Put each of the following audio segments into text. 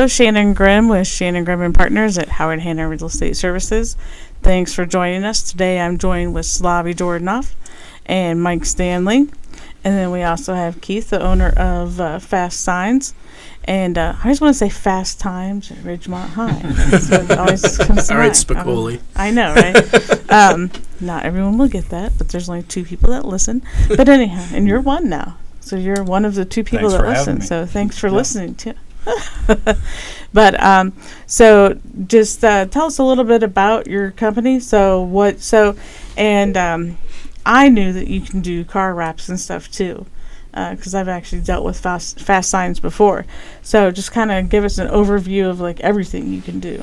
Hello, Shannon Grimm with Shannon Grimm and Partners at Howard Hanna Real Estate Services. Thanks for joining us. Today I'm joined with Slavi Jordanov and Mike Stanley. And then we also have Keith, the owner of Fastsigns. And I just want to say Fast Times at Ridgemont High. So it always comes to All right, mind. Spicoli. I know, right? Not everyone will get that, but there's only 2 people that listen. But anyhow, and you're one now. So you're one of the 2 people that listen. So thanks for listening too. But so just tell us a little bit about your company. I knew that you can do car wraps and stuff too, because I've actually dealt with Fastsigns before. So just kind of give us an overview of like everything you can do.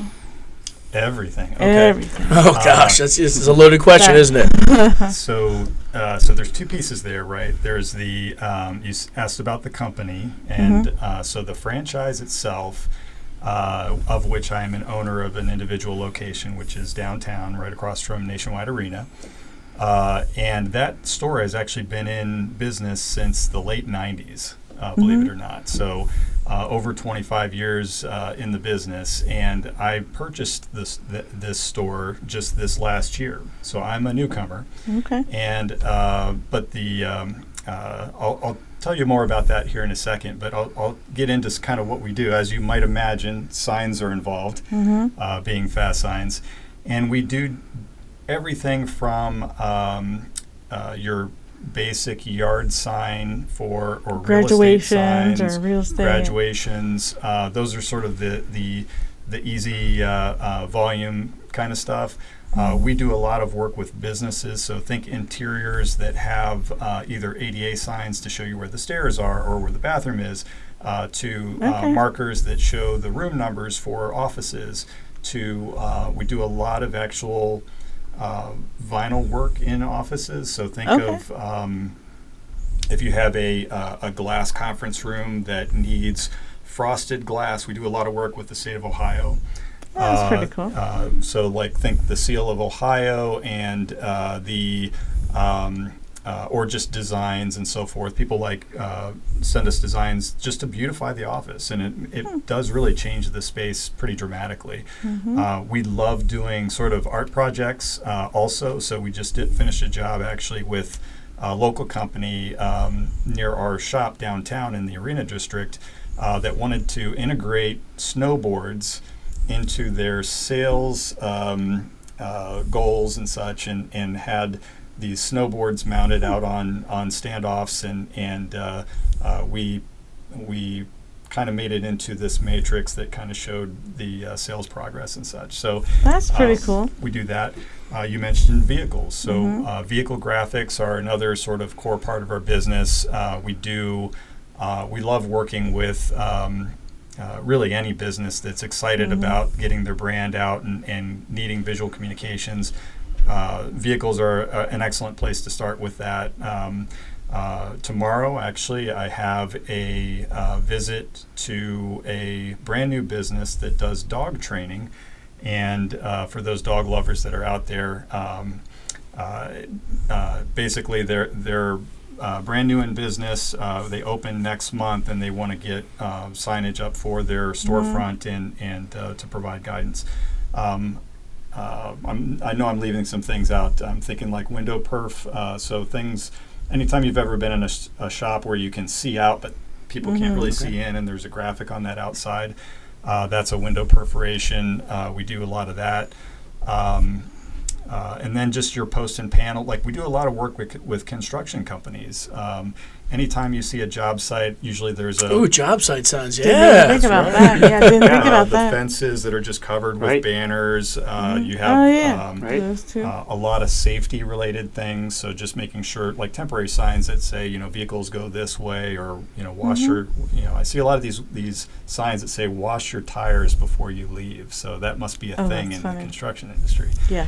Everything. Okay. Everything. Oh gosh, that's a loaded question, isn't it? So there's 2 pieces there, right? There's the you asked about the company, and so the franchise itself, of which I am an owner of an individual location, which is downtown, right across from Nationwide Arena, and that store has actually been in business since the late '90s, believe it or not. So. Over 25 years in the business, and I purchased this store just this last year. So I'm a newcomer. Okay. And but I'll tell you more about that here in a second. But I'll get into kind of what we do. As you might imagine, signs are involved, being Fastsigns, and we do everything from your basic yard sign or graduations real estate signs, or real estate graduations. Those are sort of the easy volume kind of stuff. We do a lot of work with businesses, so think interiors that have either ADA signs to show you where the stairs are or where the bathroom is, to markers that show the room numbers for offices. We do a lot of actual vinyl work in offices. So think of if you have a glass conference room that needs frosted glass. We do a lot of work with the state of Ohio. That's pretty cool. So like think the seal of Ohio and or just designs and so forth. People send us designs just to beautify the office, and it does really change the space pretty dramatically. We love doing sort of art projects also, so we just finished a job actually with a local company near our shop downtown in the Arena District that wanted to integrate snowboards into their sales goals and such, and had these snowboards mounted out on standoffs, and we kind of made it into this matrix that kind of showed the sales progress and such. So that's pretty cool. We do that. You mentioned vehicles, so vehicle graphics are another sort of core part of our business. We love working with really any business that's excited about getting their brand out and needing visual communications. Vehicles are an excellent place to start with that. Tomorrow, actually, I have a visit to a brand new business that does dog training. And for those dog lovers that are out there, basically they're brand new in business. They open next month, and they want to get signage up for their storefront and to provide guidance. I know I'm leaving some things out. I'm thinking like window perf. So things, anytime you've ever been in a shop where you can see out, but people can't really see in, and there's a graphic on that outside, that's a window perforation. We do a lot of that. And then just your post and panel, like we do a lot of work with construction companies. Anytime you see a job site, usually there's a... Ooh, job site signs, Didn't think about that. Yeah, didn't think about the that. fences that are just covered with banners. You Oh, have yeah. Those two. a lot of safety-related things. So just making sure, like temporary signs that say, vehicles go this way, or wash your... I see a lot of these signs that say wash your tires before you leave. So that must be a thing in the construction industry. Yeah.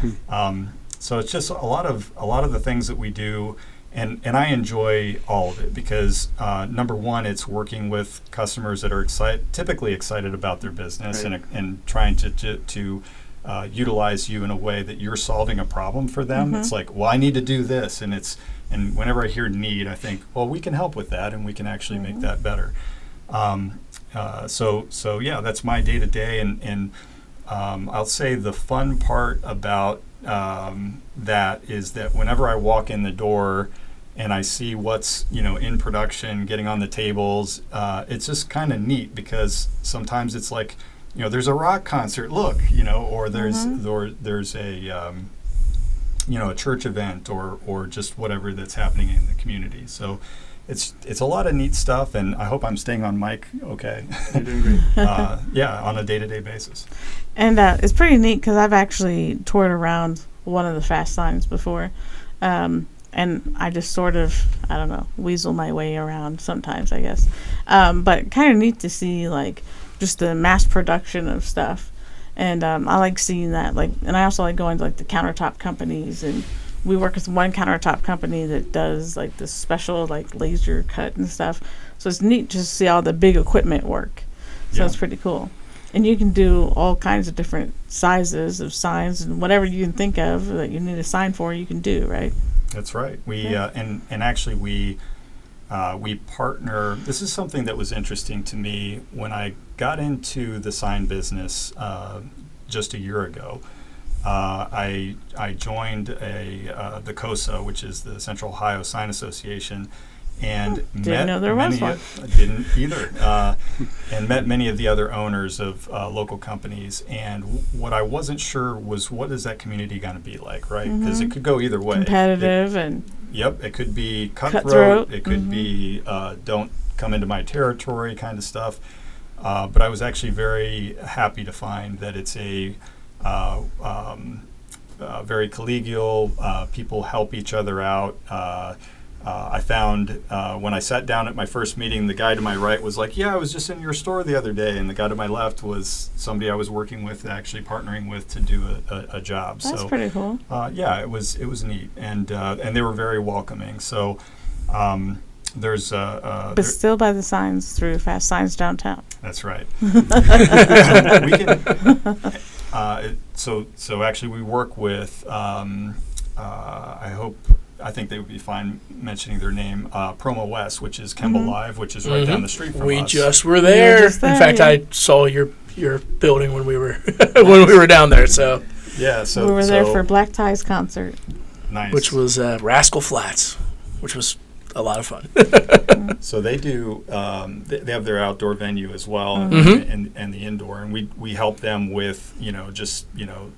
So it's just a lot of the things that we do. And I enjoy all of it because, number one, it's working with customers that are typically excited about their business, and trying to utilize you in a way that you're solving a problem for them. It's like, well, I need to do this, and whenever I hear need, I think, well, we can help with that, and we can actually make that better. So yeah, that's my day to day, and I'll say the fun part about that is that whenever I walk in the door and I see what's in production, getting on the tables, it's just kind of neat because sometimes it's like there's a rock concert, look, or there's a a church event or just whatever that's happening in the community. So it's a lot of neat stuff, and I hope I'm staying on mic okay. You're doing great. Yeah, on a day-to-day basis. And it's pretty neat because I've actually toured around one of the Fastsigns before, and I just sort of, I don't know, weasel my way around sometimes, I guess. But kind of neat to see, like, just the mass production of stuff. And I like seeing that, and I also like going to, the countertop companies, and we work with one countertop company that does, this special, laser cut and stuff. So it's neat just to see all the big equipment work. So Yeah. it's pretty cool. And you can do all kinds of different sizes of signs, and whatever you can think of that you need a sign for, you can do, right? That's right. We and actually we partner. This is something that was interesting to me when I got into the sign business just a year ago. I joined the COSA, which is the Central Ohio Sign Association, and Didn't know there was one. Didn't either, and met many of the other owners of local companies. And what I wasn't sure was, what is that community going to be like, right? Because it could go either way. Competitive Yep, it could be cutthroat. Cutthroat. It could be don't come into my territory kind of stuff. But I was actually very happy to find that it's a very collegial. People help each other out. I found when I sat down at my first meeting, the guy to my right was like, "Yeah, I was just in your store the other day," and the guy to my left was somebody I was working with, actually partnering with to do a job. That's pretty cool. Yeah, it was neat, and they were very welcoming. So there's But still by the signs through Fastsigns downtown. That's right. We can. So actually, we work with. I think they would be fine mentioning their name. Promo West, which is Kemble Live, which is right down the street from us. We just were there. In fact, I saw your building when we were when we were down there. So yeah, so we were there for Black Tie's concert, nice, which was Rascal Flats, which was a lot of fun. So they do. They have their outdoor venue as well, and the indoor, and we help them with just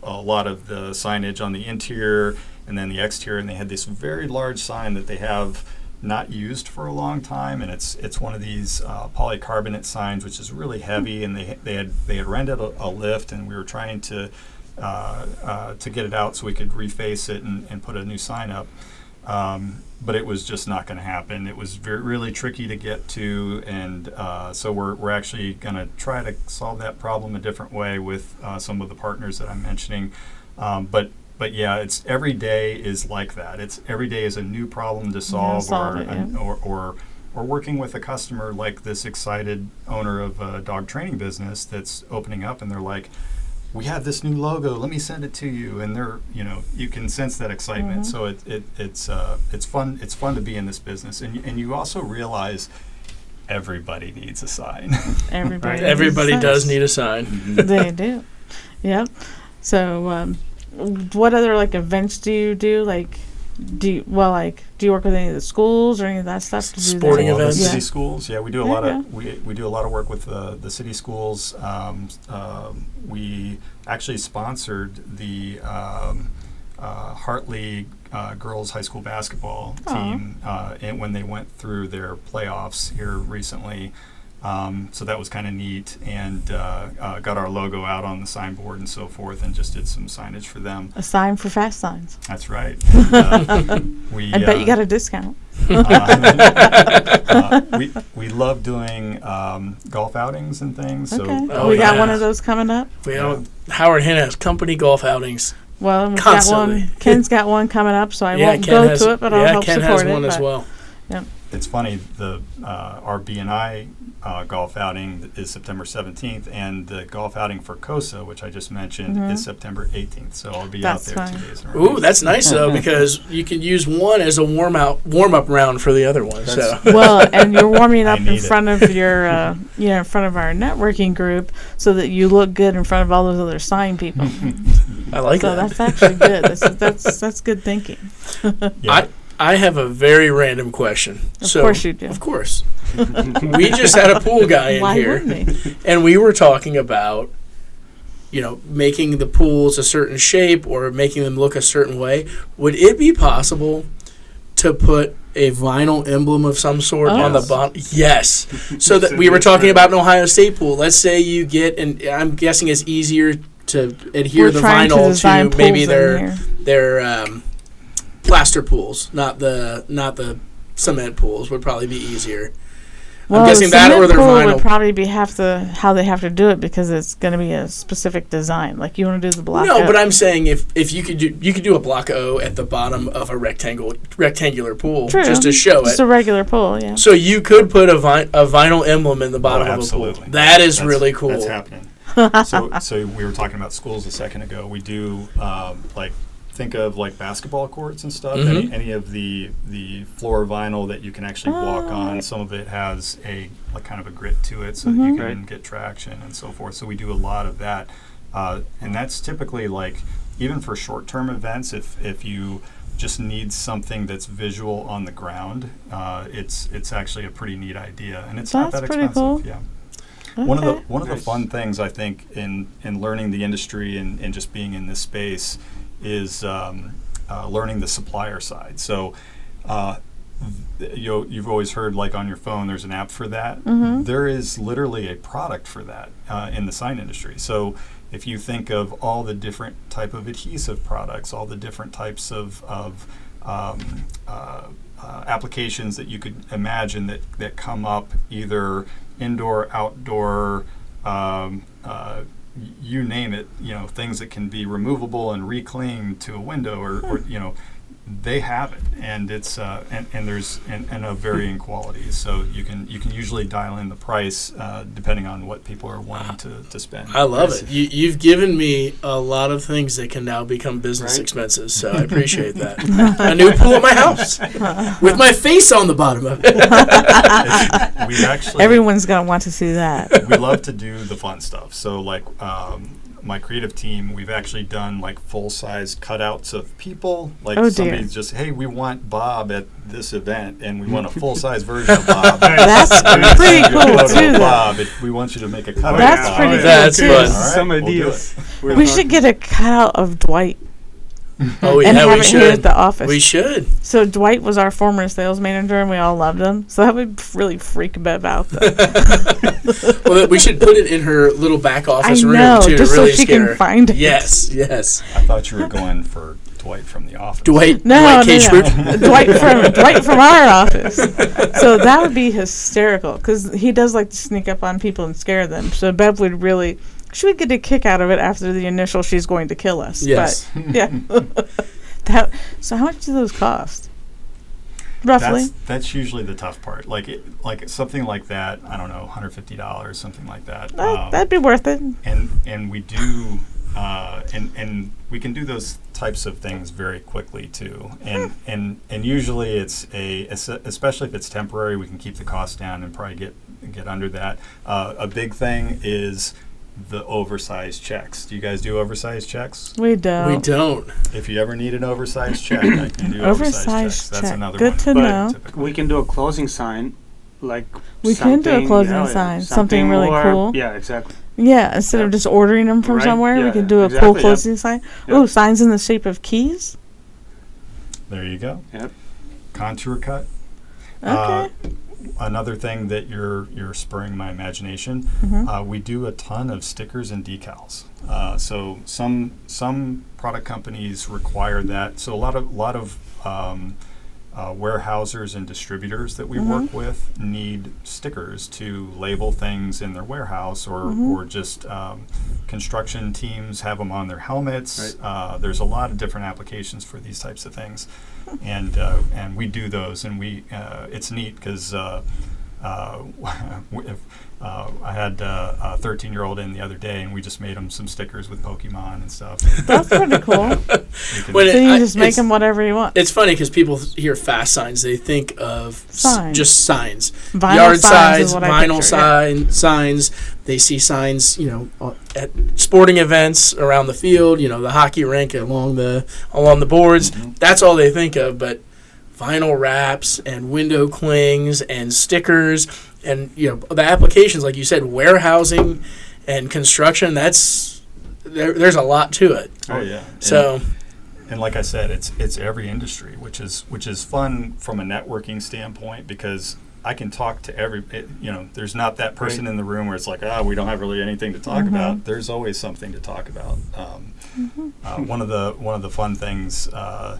a lot of the signage on the interior and then the exterior. And they had this very large sign that they have not used for a long time, and it's one of these polycarbonate signs, which is really heavy, and they had rented a lift, and we were trying to get it out so we could reface it and put a new sign up. But it was just not going to happen. It was really tricky to get to, and so we're actually going to try to solve that problem a different way with some of the partners that I'm mentioning. But yeah, it's every day is like that. It's every day is a new problem to solve, or working with a customer like this excited owner of a dog training business that's opening up, and they're like, "We have this new logo. Let me send it to you." And they're, you can sense that excitement. So it's fun. It's fun to be in this business, and you also realize everybody needs a sign. Everybody does need a sign. They do. Yep. So, what other events do you do? Do you work with any of the schools or any of that stuff to do Sporting that? events? City schools. Yeah, we do a lot of we do a lot of work with the city schools. We actually sponsored the Hartley girls high school basketball team and when they went through their playoffs here recently. So that was kind of neat, and got our logo out on the signboard and so forth, and just did some signage for them. A sign for Fastsigns. That's right. I bet you got a discount. We love doing golf outings and things. Okay. So We got one of those coming up. Howard Hinn has company golf outings. Well, we've Constantly. got one. Ken's got one coming up, so I won't Ken go has, to it, but I'll help Ken support has one it. as well. Yep. It's funny, our B&I golf outing is September 17th, and the golf outing for COSA, which I just mentioned, is September 18th. So I'll be out there 2 days in a row. Ooh, that's nice though, because you can use one as a warm up round for the other one. So well, and you're warming up in front of your in front of our networking group, so that you look good in front of all those other sign people. I like that. So that's actually good. That's good thinking. Yeah. I have a very random question. Of course you do. Of course. We just had a pool guy in Why here, wouldn't he? and we were talking about, making the pools a certain shape or making them look a certain way. Would it be possible to put a vinyl emblem of some sort on the bottom? Yes. So that we were talking about an Ohio State pool. Let's say you get, and I'm guessing it's easier to adhere the vinyl to maybe their plaster pools, not the cement pools would probably be easier. Well, I'm guessing that or their vinyl would probably be how they have to do it, because it's going to be a specific design. Like you want to do the block. No, O. but I'm saying if you could do a block O at the bottom of a rectangular pool. True. Just to show just a regular pool, yeah. So you could put a vinyl emblem in the bottom of a pool. That's really cool. That's happening. So we were talking about schools a second ago. We do think of like basketball courts and stuff. Mm-hmm. Any of the floor vinyl that you can actually walk on. Some of it has kind of a grit to it, so that you can get traction and so forth. So we do a lot of that, and that's typically even for short-term events. If you just need something that's visual on the ground, it's actually a pretty neat idea, and it's not that expensive. Cool. Yeah. Okay. One of the fun things I think in learning the industry and just being in this space is learning the supplier side. So you've always heard on your phone there's an app for that. Mm-hmm. There is literally a product for that in the sign industry. So if you think of all the different type of adhesive products, all the different types of applications that you could imagine that come up either indoor, outdoor, you name it, things that can be removable and reclaimed to a window or they have it, and it's and there's and of varying qualities. So you can usually dial in the price depending on what people are wanting to spend. I love it. You've given me a lot of things that can now become business expenses, so I appreciate that. A new pool at my house with my face on the bottom of it. Everyone's gonna want to see that. We love to do the fun stuff. So my creative team, we've actually done full-size cutouts of people. Somebody's just, hey, we want Bob at this event, and we want a full-size version of Bob. That's pretty cool too. Bob, we want you to make a cutout. That's of pretty Bob. cool too. Fun. All right, Some ideas. We should get a cutout of Dwight. Oh yeah, and have we it should. Here at the office. We should. So Dwight was our former sales manager, and we all loved him. So that would really freak Bev out, though. Well, we should put it in her little back office room too, just to really so she scare can find it. Yes. I thought you were going for Dwight from the office. Dwight No. K. Dwight from our office. So that would be hysterical, because he does like to sneak up on people and scare them. So Bev would really. She would get a kick out of it after the initial "she's going to kill us." Yes. But, yeah. So how much do those cost? Roughly. That's usually the tough part. Something like that. I don't know, $150, something like that. That'd be worth it. And we do, and we can do those types of things very quickly too. And usually it's especially if it's temporary, we can keep the cost down and probably get under that. A big thing is the oversized checks. Do you guys do oversized checks? We don't. We don't. If you ever need an oversized check, I can do oversized checks. That's another Good one. to know. We can do a closing sign, we can do a closing sign, something really cool. Yeah, exactly. Yeah, instead of just ordering them from somewhere, we can do a cool closing sign. Yep. Ooh, signs in the shape of keys. There you go. Yep. Contour cut. Okay. Another thing that you're spurring my imagination. Mm-hmm. We do a ton of stickers and decals. So some product companies require that. So a lot of warehousers and distributors that we work with need stickers to label things in their warehouse, or just construction teams have them on their helmets. Right. There's a lot of different applications for these types of things, and we do those, and it's neat because I had a 13-year-old in the other day, and we just made him some stickers with Pokemon and stuff. That's pretty cool. So you just make them whatever you want. It's funny because people hear fast signs, they think of just signs. Vinyl Yard signs signs, vinyl signs. They see signs, at sporting events around the field, the hockey rink along the boards. Mm-hmm. That's all they think of, but vinyl wraps and window clings and stickers and the applications, like you said, warehousing and construction, there's a lot to it. Oh yeah. And like I said, it's every industry, which is fun from a networking standpoint, because I can talk to there's not that person in the room where it's like, we don't have really anything to talk about. There's always something to talk about. One of the fun things I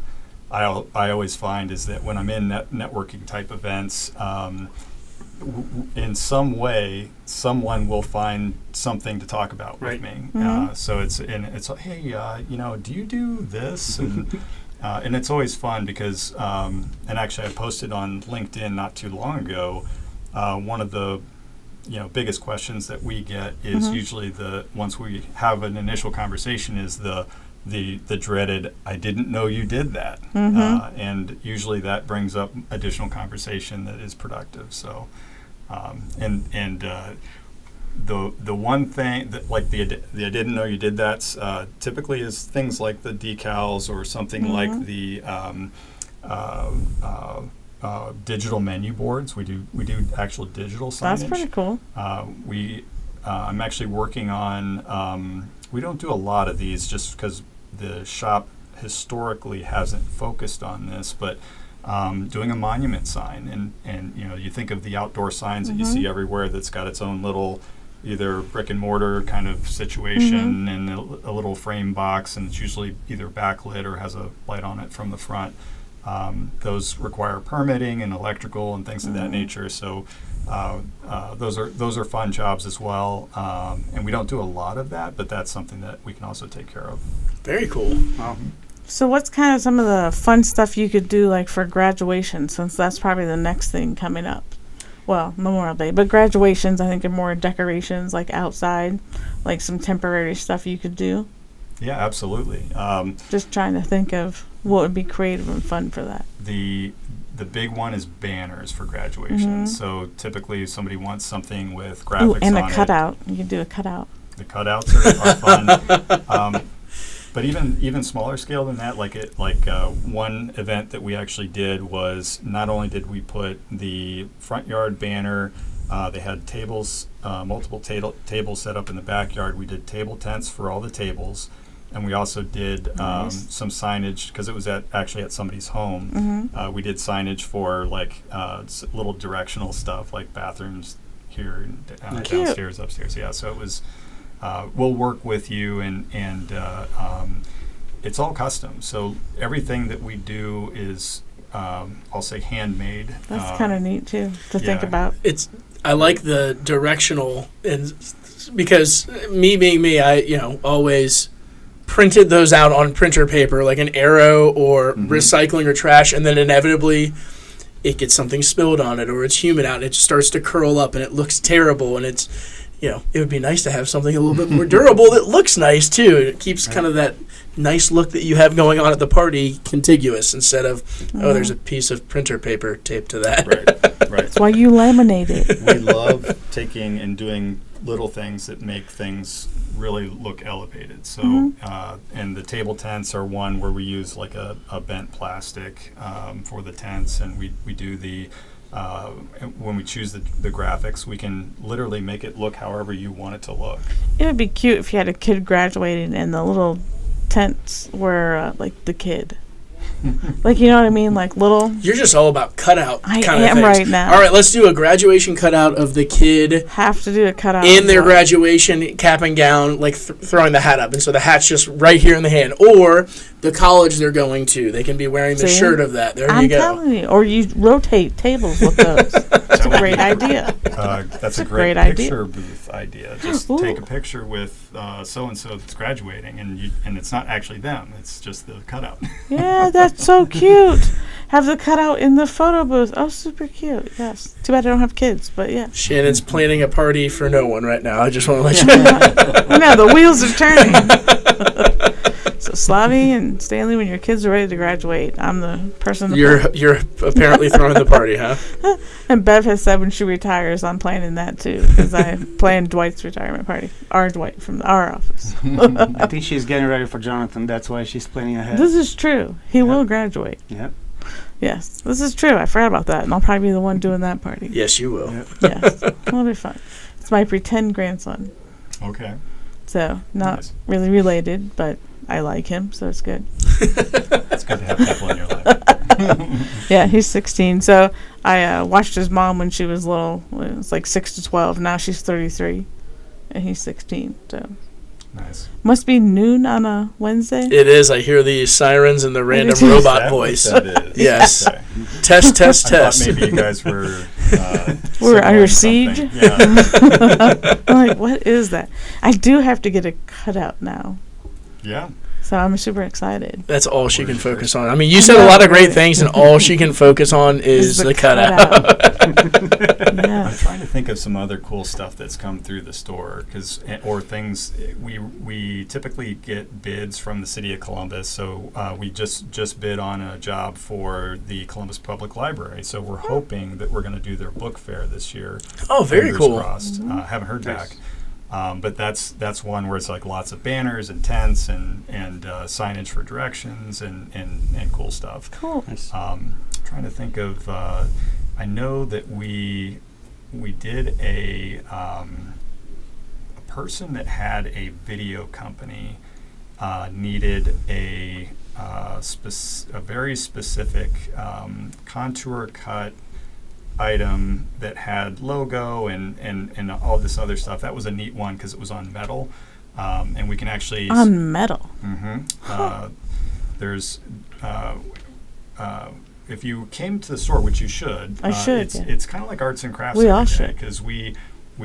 always find is that when I'm in networking type events, in some way, someone will find something to talk about with me. So it's like, hey, do you do this? And it's always fun because, and actually I posted on LinkedIn not too long ago, one of the biggest questions that we get is usually once we have an initial conversation is the dreaded, I didn't know you did that. And usually that brings up additional conversation that is productive. So, the one thing that, like the I didn't know you did that, typically is things like the decals or something like the digital menu boards. We do actual digital signage. That's pretty cool. I'm actually working on. We don't do a lot of these just because the shop historically hasn't focused on this, but doing a monument sign, and you think of the outdoor signs that you see everywhere that's got its own little either brick and mortar kind of situation and a little frame box, and it's usually either backlit or has a light on it from the front. Those require permitting and electrical and things of that nature. So those are fun jobs as well, and we don't do a lot of that, but that's something that we can also take care of. Very cool. Wow. So what's kind of some of the fun stuff you could do, like for graduation, since that's probably the next thing coming up? Well, Memorial Day, but graduations I think are more decorations, like outside, like some temporary stuff you could do. Yeah, absolutely. Just trying to think of what would be creative and fun for that. The big one is banners for graduation. So typically if somebody wants something with graphics and on a cutout. You could do a cutout. The cutouts are fun. But even smaller scale than that, one event that we actually did was not only did we put the front yard banner, they had tables, multiple tables set up in the backyard. We did table tents for all the tables, and we also did some signage because it was actually at somebody's home. We did signage for little directional stuff like bathrooms here, downstairs, upstairs. Yeah, so it was. We'll work with you, and it's all custom. So everything that we do is, I'll say, handmade. That's kind of neat too to think about. I like the directional, and because me being me, I always printed those out on printer paper, like an arrow or recycling or trash, and then inevitably it gets something spilled on it or it's humid out and it just starts to curl up and it looks terrible, and it's it would be nice to have something a little bit more durable that looks nice too. It keeps kind of that nice look that you have going on at the party contiguous instead of there's a piece of printer paper taped to that. Right. That's why you laminate it. We love taking and doing little things that make things really look elevated. So and the table tents are one where we use like a bent plastic for the tents, and we do the when we choose the graphics, we can literally make it look however you want it to look. It would be cute if you had a kid graduating and the little tents were like the kid. Like, you know what I mean? Like little. You're just all about cutout I kind of am things. right now. All right, let's do a graduation cutout of the kid. Have to do a cutout. In their graduation cap and gown, like throwing the hat up. And so the hat's just right here in the hand. Or the college they're going to. They can be wearing the shirt of that. There you go. I'm telling you. Or you rotate tables with those. That's a great idea. That's a great picture booth idea. Just take a picture with so-and-so that's graduating, and it's not actually them. It's just the cutout. Yeah, that's so cute. have the cutout in the photo booth. Oh, super cute. Yes. Too bad I don't have kids, but yeah. Shannon's planning a party for no one right now. I just want to let you know. No, the wheels are turning. So Slavi and Stanley, when your kids are ready to graduate, I'm the person. You're apparently throwing the party, huh? And Bev has said when she retires, I'm planning that too, because I planned Dwight's retirement party. Our Dwight from our office. I think she's getting ready for Jonathan. That's why she's planning ahead. This is true. He will graduate. Yep. Yes, this is true. I forgot about that, and I'll probably be the one doing that party. Yes, you will. Yep. Yes, it'll be fun. It's my pretend grandson, Okay. so not Nice. really related, but I like him, so it's good. It's good to have people in your life. Yeah, he's 16. So I watched his mom when she was little. When it was like 6 to 12. Now she's 33, and he's 16. So Nice. must be noon on a Wednesday. It is. I hear the sirens and the random too. robot That voice. what that is. Yes. Okay. Test, test, I thought test. maybe you guys were. We're under signaling siege. something. Yeah. I'm like, what is that? I do have to get a cutout now, Yeah. so I'm super excited. That's all she can Where's focus yours? on. I mean, you said a lot of great things, and all she can focus on is the cutout. I'm Yes. trying to think of some other cool stuff that's come through the store, or things we typically get bids from the city of Columbus. So we just bid on a job for the Columbus Public Library. So we're hoping that we're going to do their book fair this year. Oh, very Fingers cool. crossed. Haven't heard Nice. back. But that's one where it's like lots of banners and tents and signage for directions and cool stuff. Cool. Nice. Trying to think of. I know that we did a person that had a video company needed a very specific contour cut item that had logo and all this other stuff. That was a neat one because it was on metal, and we can actually On metal. there's if you came to the store, which you should, I should, It's, yeah. it's kind of like arts and crafts. We all should. Because we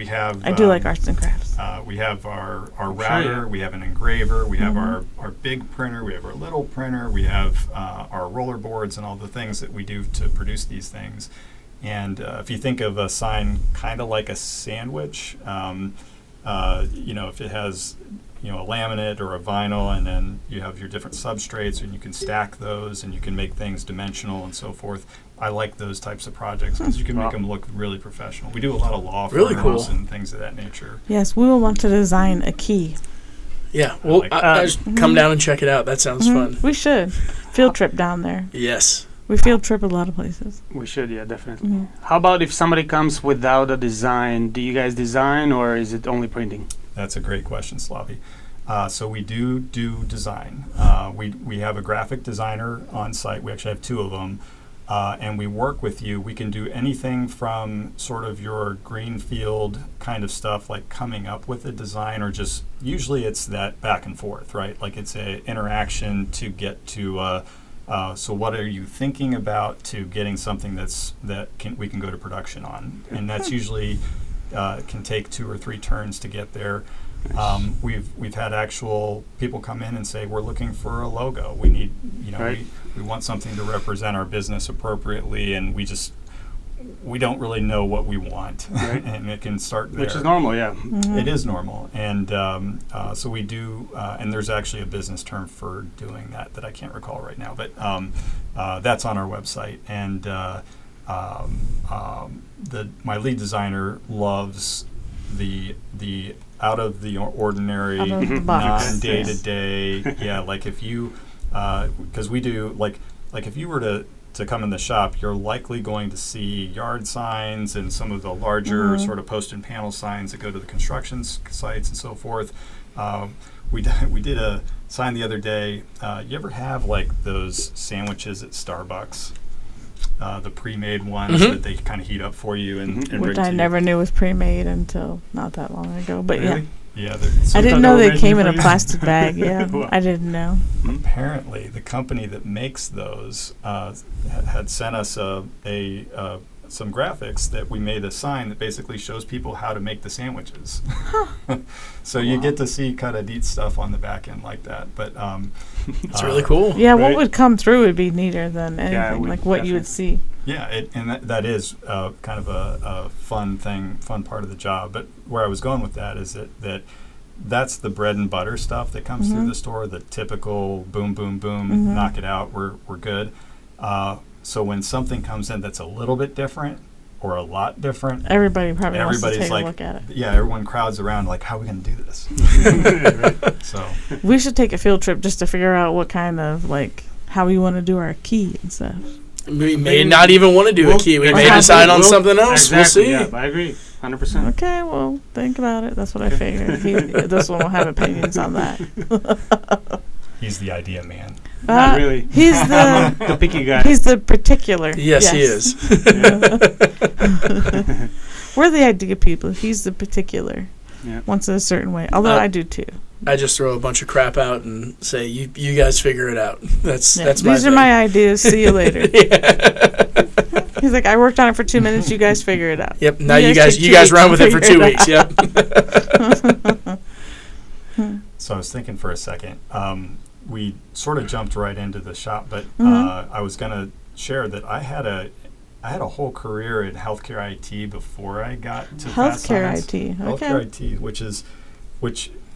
have. I do like arts and crafts. We have our Sure, router. yeah. We have an engraver. We have Mhm. our big printer. We have our little printer. We have our roller boards and all the things that we do to produce these things. And if you think of a sign kind of like a sandwich, if it has a laminate or a vinyl, and then you have your different substrates, and you can stack those, and you can make things dimensional and so forth. I like those types of projects because you can make Wow. them look really professional. We do a lot of law Really firms cool. and things of that nature. Yes, we will want to design a key. Yeah. Well, like I just come down and check it out. That sounds Mhm. fun. We should. Field trip down there. Yes. We field trip a lot of places. We should, yeah, definitely. Mhm. How about if somebody comes without a design? Do you guys design, or is it only printing? That's a great question, Slavi. So we do design. We have a graphic designer on site. We actually have two of them. And we work with you. We can do anything from sort of your greenfield kind of stuff, like coming up with a design, or just usually it's that back and forth, right? Like it's a interaction to get to. So what are you thinking about to getting something we can go to production on, and that's usually can take 2 or 3 turns to get there. We've had actual people come in and say, we're looking for a logo. We need, Right. we want something to represent our business appropriately, and we don't really know what we want, Right. and it can start there. Which is normal, yeah. It is normal, and so we do. And there's actually a business term for doing that I can't recall right now, but that's on our website. And my lead designer loves the out of the ordinary, Out of the box. non-day to day. Yeah, like if you, because we do like if you were to come in the shop, you're likely going to see yard signs and some of the larger sort of post and panel signs that go to the construction sites and so forth. We did a sign the other day. You ever have like those sandwiches at Starbucks? The pre-made ones that they kind of heat up for you and bring Which to I you. never knew was pre-made until not that long ago. But Really? yeah, Yeah, I didn't thought know they were they came in making a for you? plastic bag. Yeah, Wow. I didn't know. apparently the company that makes those had sent us some graphics that we made a sign that basically shows people how to make the sandwiches. So you get to see kind of neat stuff on the back end like that. But it's really cool. Yeah, Right? what would come through would be neater than anything, would like what you would see. Yeah, and that is kind of a fun part of the job. But where I was going with that is that's the bread and butter stuff that comes through the store, the typical boom, boom, boom, knock it out, we're good. So when something comes in that's a little bit different or a lot different, Everybody probably wants to everybody's take like, a look at it. yeah, everyone crowds around like, how are we going to do this? So We should take a field trip just to figure out what kind of, like, how we want to do our key and stuff. We may not even want to do a key. We may decide on something else. Exactly, We'll see. Yeah, I agree, 100%. Okay, well, think about it. That's what I figured. This one will have opinions on that. he's the idea man. Not really. He's the The picky guy. he's the particular. Yes, he is. We're the idea people. He's the particular. Yeah. Wants it a certain way. Although I do too. I just throw a bunch of crap out and say, "You guys figure it out." That's my These are thing. my ideas. See you later. Yeah. He's like, I worked on it for 2 minutes. You guys figure it out. Yep. Now You guys take you 2 guys weeks run to with it for figure 2 it weeks. Yep. So I was thinking for a second, we sort of jumped right into the shop, but I was going to share that I had a whole career in healthcare IT before I got to Healthcare Fastsigns. IT. Okay. Healthcare IT, which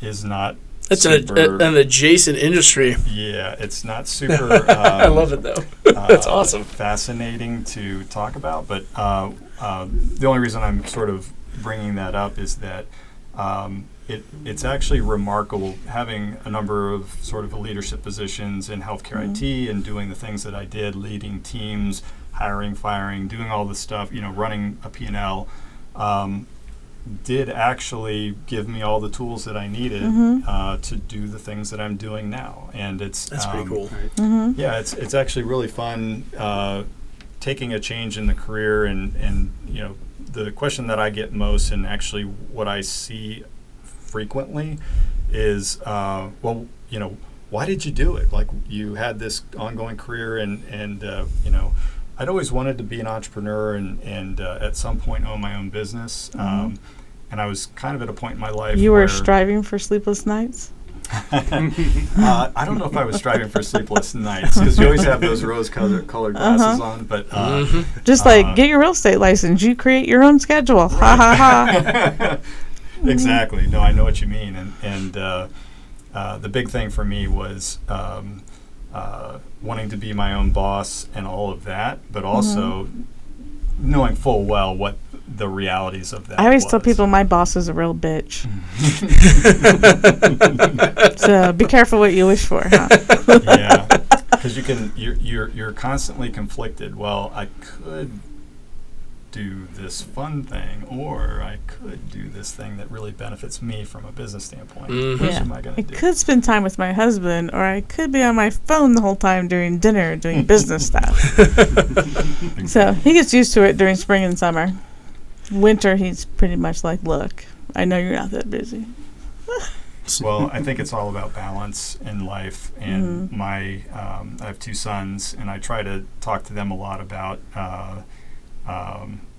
is not. It's super, an adjacent industry. Yeah, it's not super. I love it though. That's awesome. Fascinating to talk about, but the only reason I'm sort of bringing that up is that it's actually remarkable having a number of sort of leadership positions in healthcare IT and doing the things that I did, leading teams, hiring, firing, doing all this stuff, running a P&L. Did actually give me all the tools that I needed to do the things that I'm doing now, and that's pretty cool. Yeah, it's actually really fun taking a change in the career, and the question that I get most, and actually what I see frequently, is why did you do it? Like, you had this ongoing career, and I'd always wanted to be an entrepreneur and at some point own my own business. And I was kind of at a point in my life You where were striving for sleepless nights? I don't know if I was striving for sleepless nights, because you always have those rose-colored glasses on. But Just like, get your real estate license. You create your own schedule. Ha, ha, ha. Exactly. No, I know what you mean. And the big thing for me was wanting to be my own boss and all of that, but also knowing full well what the realities of that I always tell was. people my boss is a real bitch. So be careful what you wish for, huh? Yeah, because you're constantly conflicted. Well, I could do this fun thing, or I could do this thing that really benefits me from a business standpoint. Which am I going to I do? could spend time with my husband, or I could be on my phone the whole time during dinner doing business stuff. So he gets used to it during spring and summer. Winter, he's pretty much like, look, I know you're not that busy. Well, I think it's all about balance in life, and I have 2 sons, and I try to talk to them a lot about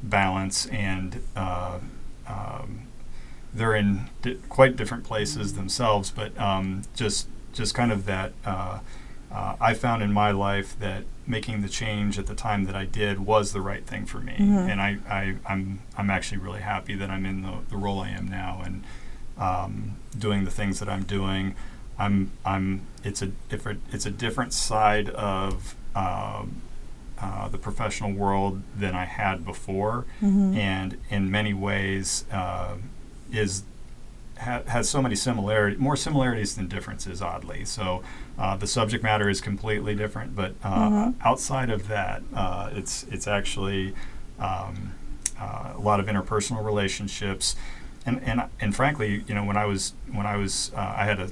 balance, and they're in quite different places themselves, but just kind of that I found in my life that making the change at the time that I did was the right thing for me, and I'm actually really happy that I'm in the role I am now, and doing the things that I'm doing. It's a different side of the professional world than I had before, and in many ways has so many more similarities than differences, oddly. So the subject matter is completely different, but outside of that, it's actually a lot of interpersonal relationships, and frankly, when I was I had a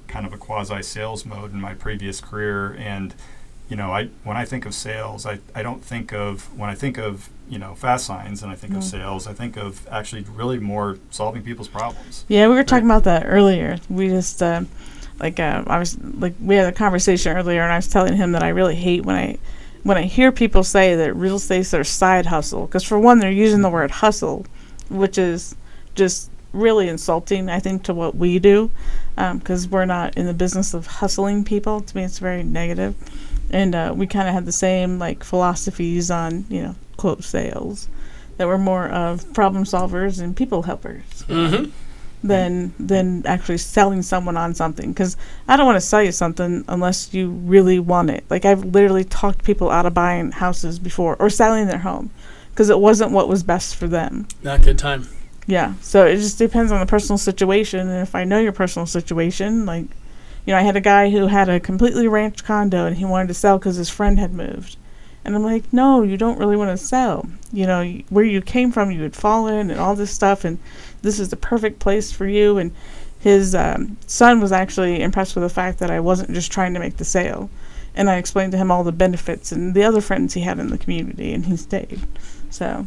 kind of a quasi sales mode in my previous career, and when I think of sales, I don't think of, when I think of Fastsigns and I think of sales, I think of actually really more solving people's problems. Yeah, we were talking about that earlier. We just I was like, we had a conversation earlier, and I was telling him that I really hate when when I hear people say that real estate's their side hustle, because for one, they're using the word hustle, which is just really insulting, I think, to what we do, because we're not in the business of hustling people. To me, it's very negative. And we kind of had the same like philosophies on, quote, sales, that we're more of problem solvers and people helpers than actually selling someone on something. Because I don't want to sell you something unless you really want it. Like, I've literally talked people out of buying houses before or selling their home because it wasn't what was best for them. Not good time. Yeah, so it just depends on the personal situation. And if I know your personal situation, like, I had a guy who had a completely ranch condo and he wanted to sell because his friend had moved. And I'm like, no, you don't really want to sell. Where you came from, you had fallen and all this stuff, and this is the perfect place for you. And his son was actually impressed with the fact that I wasn't just trying to make the sale. And I explained to him all the benefits and the other friends he had in the community, and he stayed. So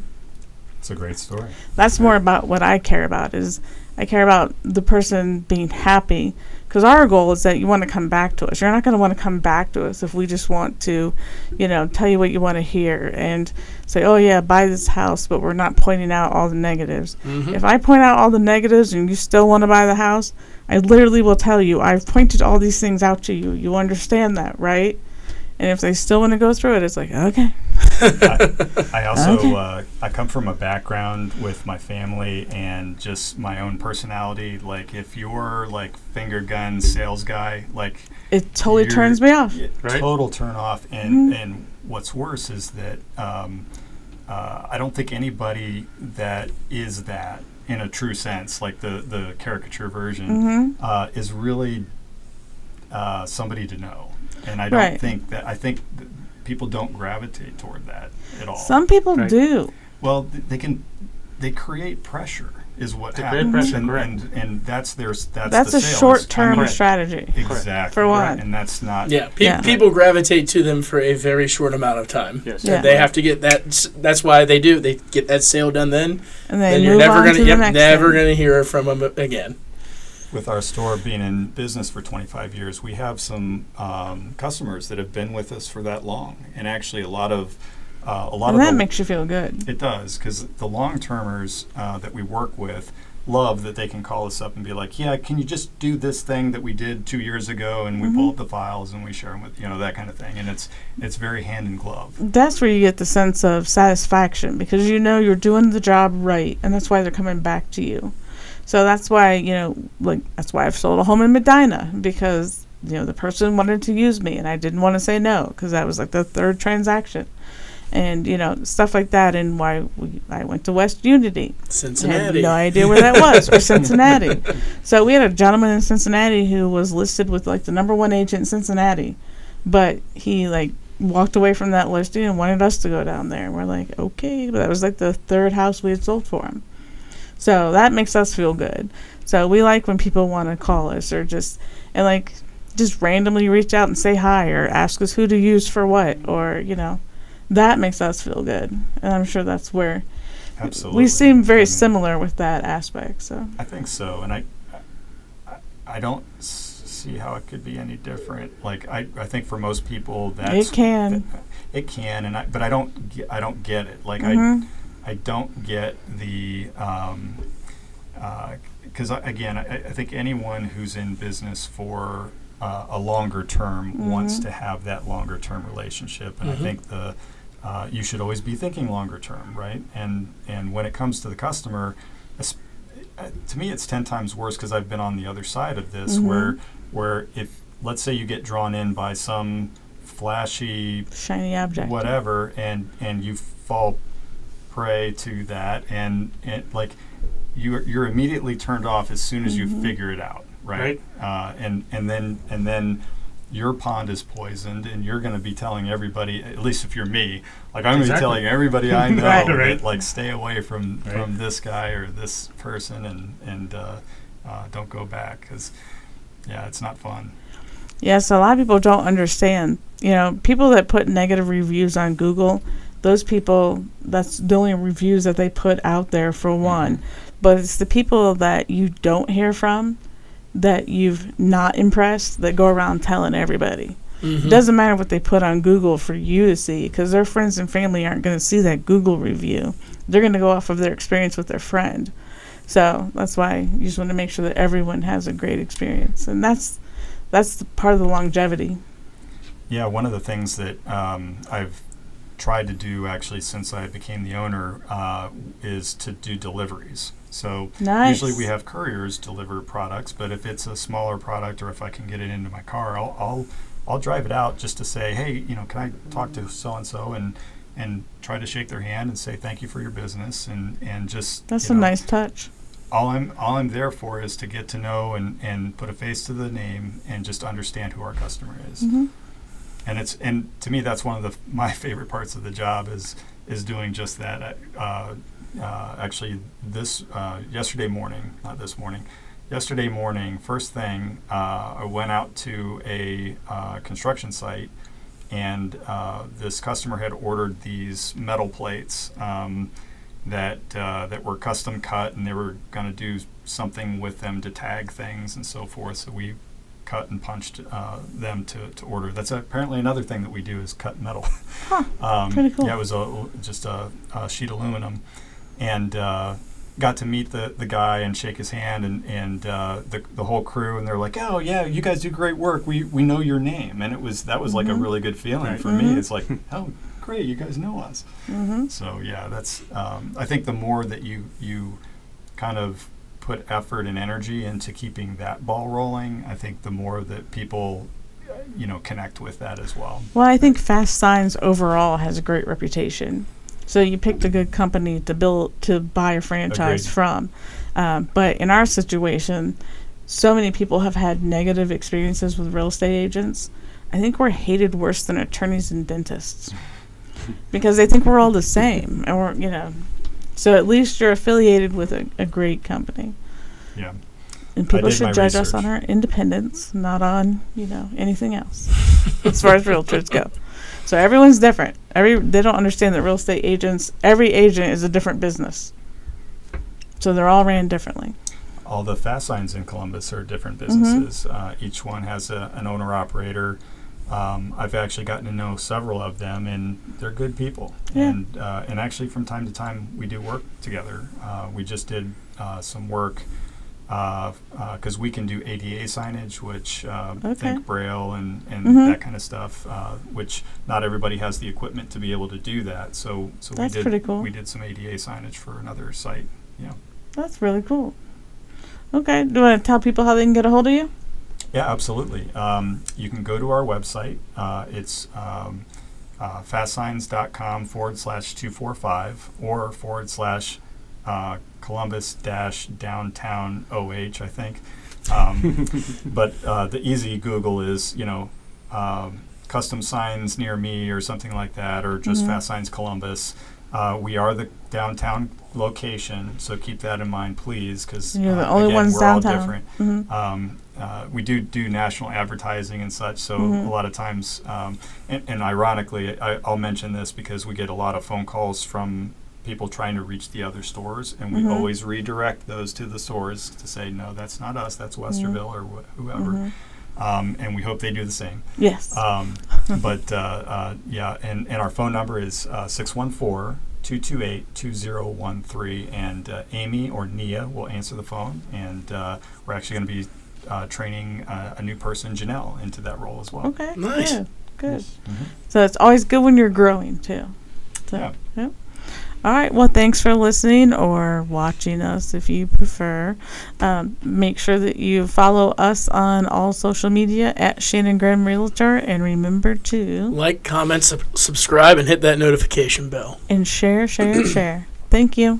it's a great story. That's more about what I care about, is I care about the person being happy. Because our goal is that you want to come back to us. You're not going to want to come back to us if we just want to, tell you what you want to hear and say, oh, yeah, buy this house, but we're not pointing out all the negatives. If I point out all the negatives and you still want to buy the house, I literally will tell you, I've pointed all these things out to you. You understand that, right? And if they still want to go through it, it's like, okay. I also I come from a background with my family and just my own personality. Like, if you're like finger gun sales guy, like, it totally turns me off. Right? Total turn off. And what's worse is that I don't think anybody that is that in a true sense, like the caricature version, is really somebody to know. And I don't think that. I think people don't gravitate toward that at all. Some people do. Well, they create pressure is what happens, and that's a short-term strategy. Exactly. For one, and that's not. Yeah, people gravitate to them for a very short amount of time. Yes. So they have to get that. That's why they do. They get that sale done then, and then you're never gonna hear from them again. With our store being in business for 25 years, we have some customers that have been with us for that long, and actually a lot of that makes you feel good. It does, because the long-termers that we work with love that they can call us up and be like, yeah, can you just do this thing that we did 2 years ago, and we pull up the files and we share them with that kind of thing, and it's very hand in glove. That's where you get the sense of satisfaction, because you're doing the job right, and that's why they're coming back to you. So that's why, that's why I've sold a home in Medina, because, the person wanted to use me and I didn't want to say no, because that was like the third transaction. And, stuff like that, and why I went to West Unity. Cincinnati. I had no idea where that was, or Cincinnati. So we had a gentleman in Cincinnati who was listed with like the #1 agent in Cincinnati, but he walked away from that listing and wanted us to go down there. And we're like, okay, but that was like the third house we had sold for him. So that makes us feel good. So we like when people want to call us or just randomly reach out and say hi or ask us who to use for what, or, that makes us feel good. And I'm sure that's where we seem very similar with that aspect. So I think so. And I don't see how it could be any different. Like, I think for most people that's it can. But I don't get it. Like, I don't get the, because again, I think anyone who's in business for a longer term wants to have that longer term relationship, and I think you should always be thinking longer term, right? And when it comes to the customer, to me, it's 10 times worse, because I've been on the other side of this, where if let's say you get drawn in by some flashy shiny object, whatever, and you fall prey to that, and like you're immediately turned off as soon as you figure it out, right? And then your pond is poisoned, and you're going to be telling everybody, at least if you're me, like I'm going to be telling everybody I know, that, like, stay away from this guy or this person, and don't go back, because it's not fun. Yeah, so a lot of people don't understand. People that put negative reviews on Google, those people, that's the only reviews that they put out there, for one. But it's the people that you don't hear from, that you've not impressed, that go around telling everybody. It doesn't matter what they put on Google for you to see, because their friends and family aren't going to see that Google review. They're going to go off of their experience with their friend. So that's why you just want to make sure that everyone has a great experience. And that's part of the longevity. Yeah, one of the things that I've tried to do actually since I became the owner is to do deliveries. So usually we have couriers deliver products, but if it's a smaller product or if I can get it into my car, I'll drive it out just to say, hey, can I talk to so-and-so and try to shake their hand and say thank you for your business and just That's a nice touch. All I'm there for is to get to know and put a face to the name and just understand who our customer is. Mm-hmm. And to me that's one of my favorite parts of the job is doing just that. Actually yesterday morning, first thing, I went out to a construction site, and this customer had ordered these metal plates that were custom cut, and they were going to do something with them to tag things and so forth. So we cut and punched them to order. That's apparently another thing that we do is cut metal. Huh, pretty cool. Yeah, it was just a sheet aluminum, and got to meet the guy and shake his hand and the whole crew, and they're like, oh yeah, you guys do great work. We know your name, and that was like a really good feeling for me. It's like, oh great, you guys know us. So yeah, that's I think the more that you kind of put effort and energy into keeping that ball rolling, I think the more that people connect with that as well. Well, I think Fastsigns overall has a great reputation. So you picked a good company to buy a franchise from. But in our situation, so many people have had negative experiences with real estate agents. I think we're hated worse than attorneys and dentists because they think we're all the same, and so at least you're affiliated with a great company. Yeah. And people should judge us on our independence, not on, anything else, as far as realtors go. So everyone's different. They don't understand that real estate agents, every agent is a different business. So they're all ran differently. All the Fastsigns in Columbus are different businesses. Each one has an owner-operator. I've actually gotten to know several of them, and they're good people. Yeah. And actually from time to time we do work together. We just did some work because we can do ADA signage, which think Braille and that kind of stuff, which not everybody has the equipment to be able to do that. So that's pretty cool. We did some ADA signage for another site. Yeah, that's really cool. Okay, do you want to tell people how they can get a hold of you? Yeah, absolutely. You can go to our website. It's fastsigns.com/245 or /Columbus-downtown OH, I think. But the easy Google is, custom signs near me or something like that, or just Fastsigns Columbus. We are the downtown location, so keep that in mind, please, because you're the only ones we're downtown. all different. We do national advertising and such, so a lot of times, and ironically, I'll mention this because we get a lot of phone calls from people trying to reach the other stores, and we always redirect those to the stores to say, no, that's not us, that's Westerville or whoever. And we hope they do the same. Yes. But yeah, and our phone number is 614-228-2013, and Amy or Nia will answer the phone, and we're actually going to be training a new person, Janelle, into that role as well. Okay. Nice. Good. So it's always good when you're growing too. So, yeah. All right. Well, thanks for listening or watching us if you prefer. Make sure that you follow us on all social media at Shannon Grimm Realtor, and remember to like, comment, subscribe, and hit that notification bell. And share. Thank you.